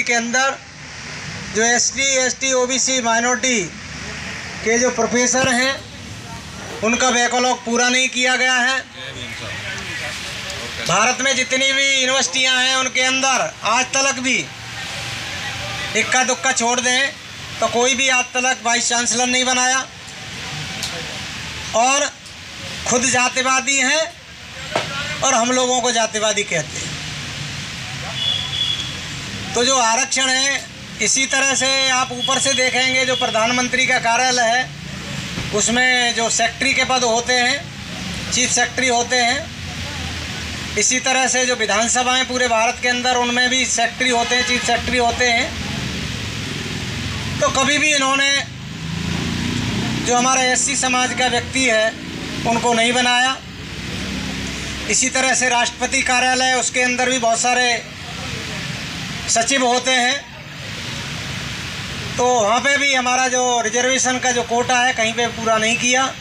के अंदर जो ST ST OBC माइनॉरिटी के जो प्रोफेसर हैं उनका बैकलॉग पूरा नहीं किया गया है। भारत में जितनी भी यूनिवर्सिटियां हैं उनके अंदर आज तक भी इक्का दुक्का छोड़ दें तो कोई भी आज तक वाइस चांसलर नहीं बनाया और खुद जातिवादी हैं और हम लोगों को जातिवादी कहते हैं। तो जो आरक्षण है, इसी तरह से आप ऊपर से देखेंगे जो प्रधानमंत्री का कार्यालय है उसमें जो सेक्रेटरी के पद होते हैं, चीफ सेक्रेटरी होते हैं, इसी तरह से जो विधानसभाएं पूरे भारत के अंदर उनमें भी सेक्रेटरी होते हैं, चीफ सेक्रेटरी होते हैं। तो कभी भी इन्होंने जो हमारा SC समाज का व्यक्ति है उनको नहीं बनाया। इसी तरह से राष्ट्रपति कार्यालय, उसके अंदर भी बहुत सारे सचिव होते हैं, तो वहाँ पे भी हमारा जो रिजर्वेशन का जो कोटा है कहीं पे पूरा नहीं किया।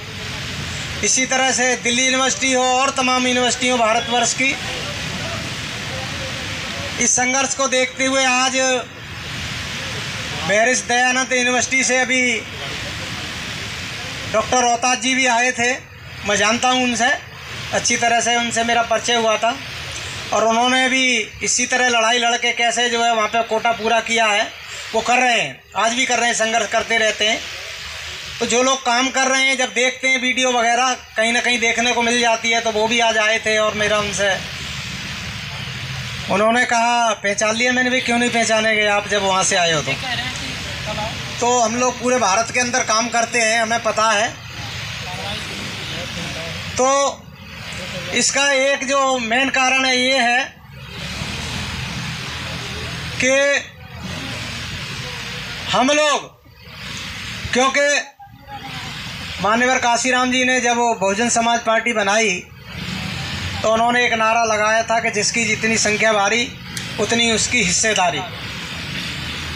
इसी तरह से दिल्ली यूनिवर्सिटी हो और तमाम यूनिवर्सिटी हो भारतवर्ष की, इस संघर्ष को देखते हुए आज महर्षि दयानंद यूनिवर्सिटी से अभी डॉक्टर रोहतास जी भी आए थे। मैं जानता हूँ उनसे अच्छी तरह से, उनसे मेरा परिचय हुआ था और उन्होंने भी इसी तरह लड़ाई लड़ के कैसे जो है वहाँ पे कोटा पूरा किया है, वो कर रहे हैं, आज भी कर रहे हैं, संघर्ष करते रहते हैं। तो जो लोग काम कर रहे हैं जब देखते हैं वीडियो वगैरह कहीं ना कहीं देखने को मिल जाती है, तो वो भी आज आए थे और मेरा उनसे उन्होंने कहा पहचान लिया। मैंने भी क्यों नहीं पहचानेंगे, आप जब वहाँ से आए हो तो हम लोग पूरे भारत के अंदर काम करते हैं, हमें पता है। तो इसका एक जो मेन कारण है ये है कि हम लोग, क्योंकि मान्यवर काशीराम जी ने जब वो बहुजन समाज पार्टी बनाई तो उन्होंने एक नारा लगाया था कि जिसकी जितनी संख्या भारी उतनी उसकी हिस्सेदारी,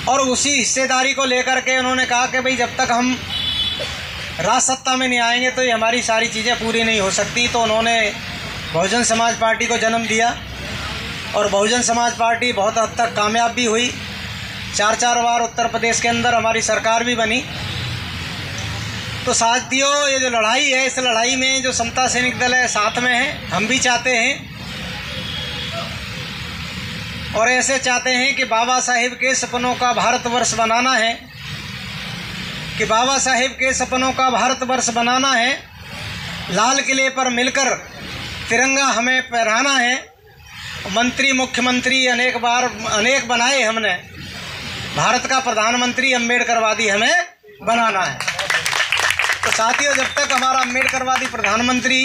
और उसी हिस्सेदारी को लेकर के उन्होंने कहा कि भाई जब तक हम राज सत्ता में नहीं आएंगे तो ये हमारी सारी चीज़ें पूरी नहीं हो सकती। तो उन्होंने बहुजन समाज पार्टी को जन्म दिया और बहुजन समाज पार्टी बहुत हद तक कामयाब भी हुई। 4 बार उत्तर प्रदेश के अंदर हमारी सरकार भी बनी। तो साथियों, ये जो लड़ाई है, इस लड़ाई में जो समता सैनिक दल है साथ में है, हम भी चाहते हैं और ऐसे चाहते हैं कि बाबा साहेब के सपनों का भारतवर्ष बनाना है, कि बाबा साहेब के सपनों का भारतवर्ष बनाना है। लाल किले पर मिलकर तिरंगा हमें फहराना है। मंत्री मुख्यमंत्री अनेक बनाए हमने, भारत का प्रधानमंत्री अम्बेडकरवादी हमें बनाना है। तो साथियों, जब तक हमारा अम्बेडकरवादी प्रधानमंत्री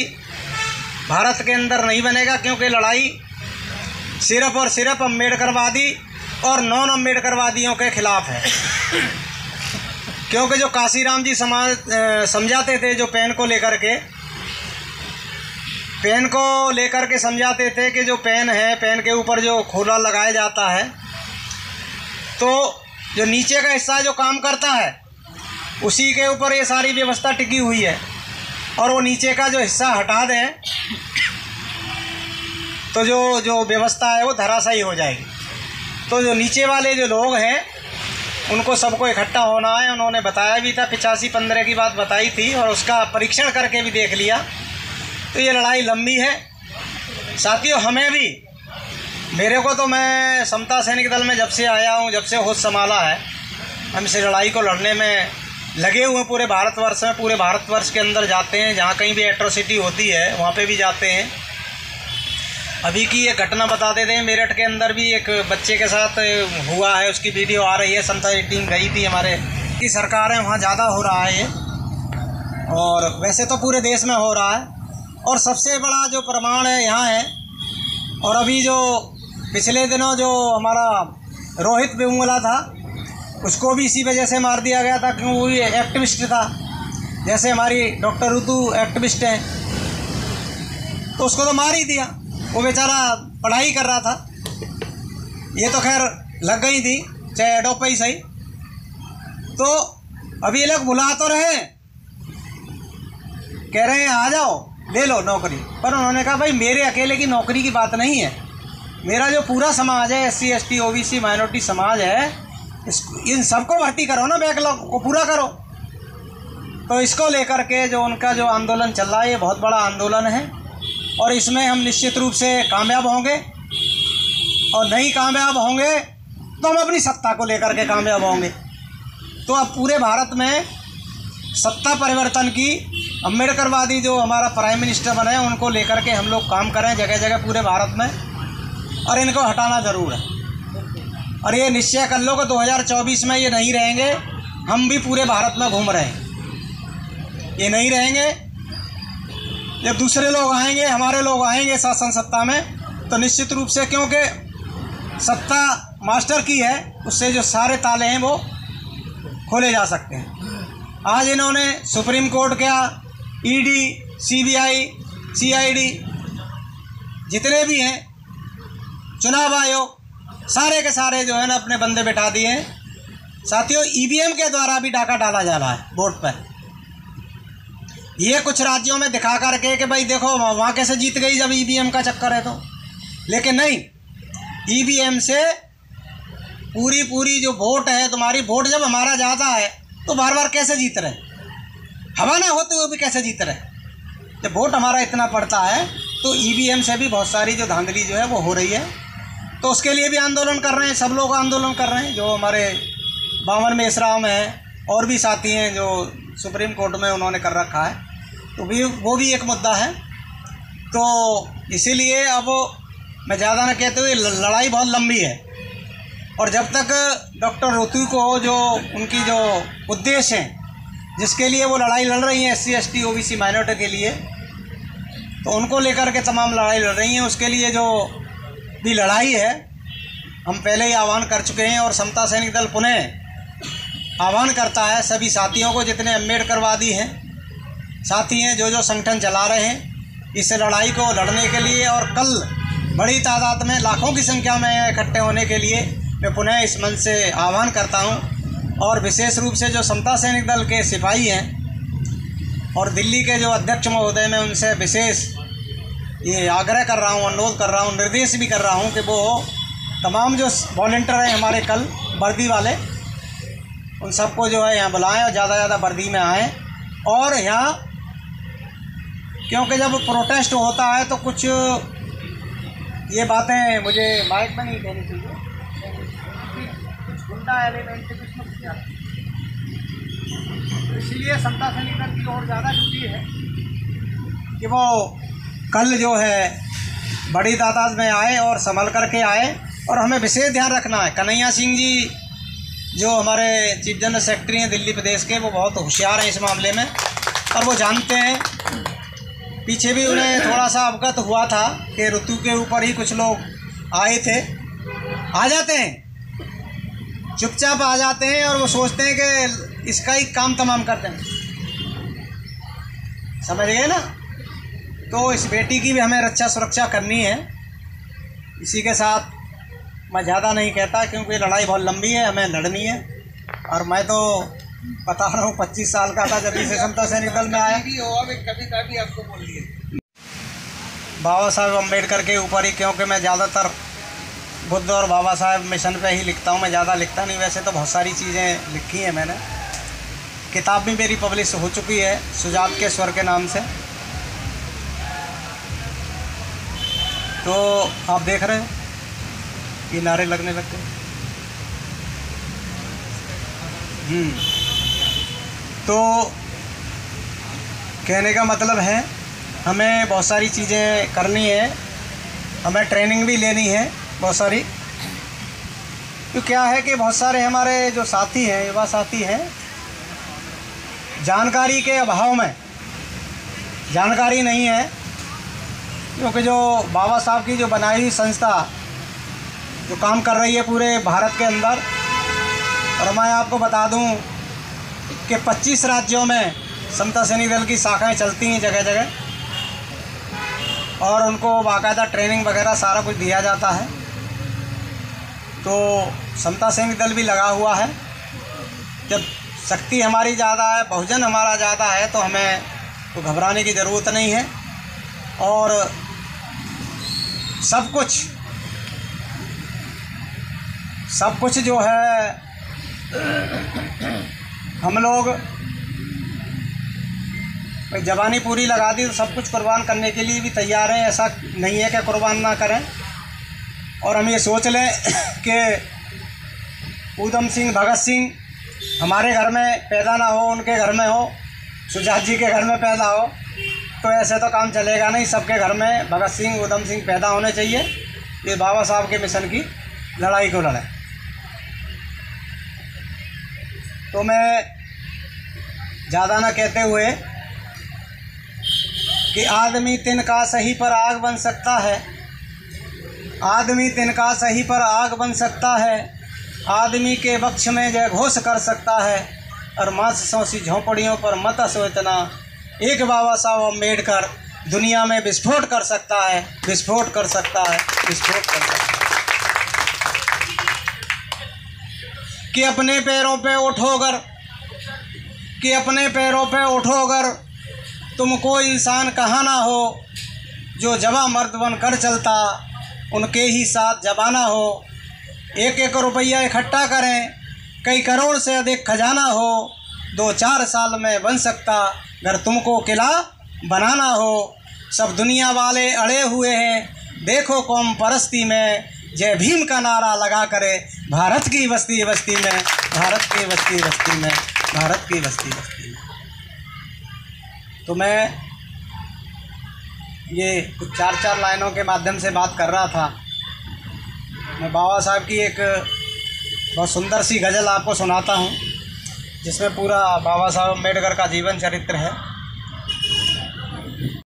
भारत के अंदर नहीं बनेगा, क्योंकि लड़ाई सिर्फ और सिर्फ अम्बेडकरवादी और नॉन अम्बेडकरवादियों के खिलाफ है। क्योंकि जो काशीराम जी समझाते थे, जो पेन को लेकर के समझाते थे कि जो पेन है, पेन के ऊपर जो खोला लगाया जाता है तो जो नीचे का हिस्सा जो काम करता है उसी के ऊपर ये सारी व्यवस्था टिकी हुई है, और वो नीचे का जो हिस्सा हटा दें तो जो व्यवस्था है वो धराशायी हो जाएगी। तो जो नीचे वाले जो लोग हैं उनको सबको इकट्ठा होना है। उन्होंने बताया भी था, 85-15 की बात बताई थी और उसका परीक्षण करके भी देख लिया। तो ये लड़ाई लंबी है साथियों। हमें भी, मेरे को तो, मैं समता सैनिक दल में जब से आया हूँ, जब से होश संभाला है, हम इस लड़ाई को लड़ने में लगे हुए हैं। पूरे भारतवर्ष में, पूरे भारतवर्ष के अंदर जाते हैं, जहाँ कहीं भी एट्रोसिटी होती है वहाँ पे भी जाते हैं। अभी की ये घटना बता देते हैं, मेरठ के अंदर भी एक बच्चे के साथ हुआ है, उसकी वीडियो आ रही है। समता टीम गई थी हमारे की सरकार है, वहाँ ज़्यादा हो रहा है ये, और वैसे तो पूरे देश में हो रहा है। और सबसे बड़ा जो प्रमाण है यहाँ है, और अभी जो पिछले दिनों जो हमारा रोहित बेमुला था उसको भी इसी वजह से मार दिया गया था, क्योंकि वो भी एक्टिविस्ट था, जैसे हमारी डॉक्टर ऋतु एक्टिविस्ट हैं, तो उसको तो मार ही दिया। वो बेचारा पढ़ाई कर रहा था, ये तो खैर लग गई थी, चाहे एडोप ही सही। तो अभी ये लोग बुला तो रहे, कह रहे हैं आ जाओ ले लो नौकरी, पर उन्होंने कहा भाई मेरे अकेले की नौकरी की बात नहीं है, मेरा जो पूरा समाज है, SC ST OBC माइनॉरिटी समाज है, इन सबको भर्ती करो ना, बैकलॉग को पूरा करो। तो इसको लेकर के जो उनका जो आंदोलन चल रहा है, ये बहुत बड़ा आंदोलन है और इसमें हम निश्चित रूप से कामयाब होंगे, और नहीं कामयाब होंगे तो हम अपनी सत्ता को लेकर के कामयाब होंगे। तो अब पूरे भारत में सत्ता परिवर्तन की, अम्बेडकरवादी जो हमारा प्राइम मिनिस्टर बने उनको लेकर के हम लोग काम करें जगह जगह पूरे भारत में, और इनको हटाना ज़रूर है। और ये निश्चय कर लो कि 2024 में ये नहीं रहेंगे, हम भी पूरे भारत में घूम रहे हैं, ये नहीं रहेंगे। जब दूसरे लोग आएंगे, हमारे लोग आएंगे शासन सत्ता में, तो निश्चित रूप से, क्योंकि सत्ता मास्टर की है, उससे जो सारे ताले हैं वो खोले जा सकते हैं। आज इन्होंने सुप्रीम कोर्ट क्या, ED, CBI, CID जितने भी हैं, चुनाव आयोग, सारे के सारे जो है ना अपने बंदे बैठा दिए हैं। साथियों, EVM के द्वारा भी डाका डाला जा रहा है वोट पर। ये कुछ राज्यों में दिखा करके कि भाई देखो वहाँ कैसे जीत गई जब EVM का चक्कर है तो, लेकिन नहीं, EVM से पूरी जो वोट है तुम्हारी, वोट जब हमारा ज़्यादा है तो बार बार कैसे जीत रहे, हवा ना होते हुए भी कैसे जीत रहे। जब वोट हमारा इतना पड़ता है तो EVM से भी बहुत सारी जो धांधली जो है वो हो रही है। तो उसके लिए भी आंदोलन कर रहे हैं, सब लोग आंदोलन कर रहे हैं। जो हमारे बावन मेश्राम हैं और भी साथी हैं जो सुप्रीम कोर्ट में उन्होंने कर रखा है, तो वो भी एक मुद्दा है। तो इसीलिए अब मैं ज़्यादा न कहते हुए, लड़ाई बहुत लंबी है, और जब तक डॉक्टर ऋतु को जो उनकी जो उद्देश्य हैं जिसके लिए वो लड़ाई लड़ रही हैं SC ST OBC माइनॉरिटी के लिए, तो उनको लेकर के तमाम लड़ाई लड़ रही हैं। उसके लिए जो भी लड़ाई है हम पहले ही आह्वान कर चुके हैं, और समता सैनिक दल पुनः आह्वान करता है सभी साथियों को, जितने अम्बेडकरवादी हैं साथी हैं, जो संगठन चला रहे हैं इस लड़ाई को लड़ने के लिए, और कल बड़ी तादाद में, लाखों की संख्या में इकट्ठे होने के लिए मैं पुनः इस मंच से आह्वान करता हूं। और विशेष रूप से जो समता सैनिक दल के सिपाही हैं और दिल्ली के जो अध्यक्ष महोदय, मैं उनसे विशेष ये आग्रह कर रहा हूं, अनुरोध कर रहा हूं, निर्देश भी कर रहा हूं कि वो तमाम जो वॉलंटियर हैं हमारे कल वर्दी वाले, उन सबको जो है यहाँ बुलाएं और ज़्यादा ज़्यादा वर्दी में आएँ। और यहाँ क्योंकि जब प्रोटेस्ट होता है तो कुछ ये बातें मुझे माइक में नहीं कहनी चाहिए, कुछ गुंडा एलिमेंट कुछ मत किया, इसलिए समता सैनिक दल की और ज़्यादा ड्यूटी है कि वो कल जो है बड़ी तादाद में आए और संभल करके आए। और हमें विशेष ध्यान रखना है, कन्हैया सिंह जी जो हमारे चीफ जनरल सेक्रेटरी हैं दिल्ली प्रदेश के, वो बहुत होशियार हैं इस मामले में, और वो जानते हैं। पीछे भी उन्हें थोड़ा सा अवगत हुआ था कि ऋतु के ऊपर ही कुछ लोग आए थे, आ जाते हैं, चुपचाप आ जाते हैं, और वो सोचते हैं कि इसका ही काम तमाम करते हैं, समझ गए ना। तो इस बेटी की भी हमें रक्षा सुरक्षा करनी है। इसी के साथ मैं ज़्यादा नहीं कहता, क्योंकि लड़ाई बहुत लंबी है, हमें लड़नी है। और मैं तो बता रहा हूँ 25 साल का था जब से समता सैनिक दल में आया। कभी आपको बोल दिए बाबा साहब अम्बेडकर के ऊपर ही, क्योंकि मैं ज़्यादातर बुद्ध और बाबा साहब मिशन पे ही लिखता हूँ, मैं ज़्यादा लिखता नहीं। वैसे तो बहुत सारी चीज़ें लिखी हैं मैंने, किताब भी मेरी पब्लिश हो चुकी है सुजात के स्वर के नाम से। तो आप देख रहे हैं ये नारे लगने लग गए। तो कहने का मतलब है हमें बहुत सारी चीज़ें करनी है, हमें ट्रेनिंग भी लेनी है बहुत सारी। तो क्या है कि बहुत सारे हमारे जो साथी हैं, युवा साथी हैं, जानकारी के अभाव में, जानकारी नहीं है, क्योंकि जो बाबा साहब की जो बनाई हुई संस्था जो काम कर रही है पूरे भारत के अंदर, और मैं आपको बता दूं कि 25 राज्यों में समता सैनिक दल की शाखाएं चलती हैं जगह जगह, और उनको बाकायदा ट्रेनिंग वगैरह सारा कुछ दिया जाता है। तो समता सैनिक दल भी लगा हुआ है। जब शक्ति हमारी ज़्यादा है, बहुजन हमारा ज़्यादा है, तो हमें तो घबराने की ज़रूरत नहीं है। और सब कुछ सब कुछ जो है हम लोग जवानी पूरी लगा दी तो सब कुछ कुर्बान करने के लिए भी तैयार हैं। ऐसा नहीं है कि कुर्बान ना करें। और हम ये सोच लें कि ऊधम सिंह, भगत सिंह हमारे घर में पैदा ना हो, उनके घर में हो, सुजात जी के घर में पैदा हो, तो ऐसे तो काम चलेगा नहीं। सबके घर में भगत सिंह, ऊधम सिंह पैदा होने चाहिए। ये बाबा साहब के मिशन की लड़ाई को लड़ें। तो मैं ज़्यादा ना कहते हुए कि आदमी तिनका सही पर आग बन सकता है, आदमी तिनका सही पर आग बन सकता है, आदमी के वक्ष में जय घोष कर सकता है, और मांस सौसी झोंपड़ियों पर मत हंसो इतना, एक बाबा साहब अम्बेडकर दुनिया में विस्फोट कर सकता है, विस्फोट कर सकता है, विस्फोट कर सकता है। कि अपने पैरों पे उठोगर, कि अपने पैरों पे उठोगर, तुम कोई इंसान कहाँ ना हो, जो जवां मर्द बन कर चलता उनके ही साथ जबाना हो। एक एक रुपया इकट्ठा करें, कई करोड़ से अधिक खजाना हो, 2-4 साल में बन सकता अगर तुमको किला बनाना हो। सब दुनिया वाले अड़े हुए हैं, देखो कौम परस्ती में, जय भीम का नारा लगा करे भारत की बस्ती बस्ती में, भारत की बस्ती बस्ती में, भारत की बस्ती बस्ती में। तो मैं ये कुछ 4-4 लाइनों के माध्यम से बात कर रहा था। मैं बाबा साहब की एक बहुत सुंदर सी गज़ल आपको सुनाता हूँ, जिसमें पूरा बाबा साहब अम्बेडकर का जीवन चरित्र है।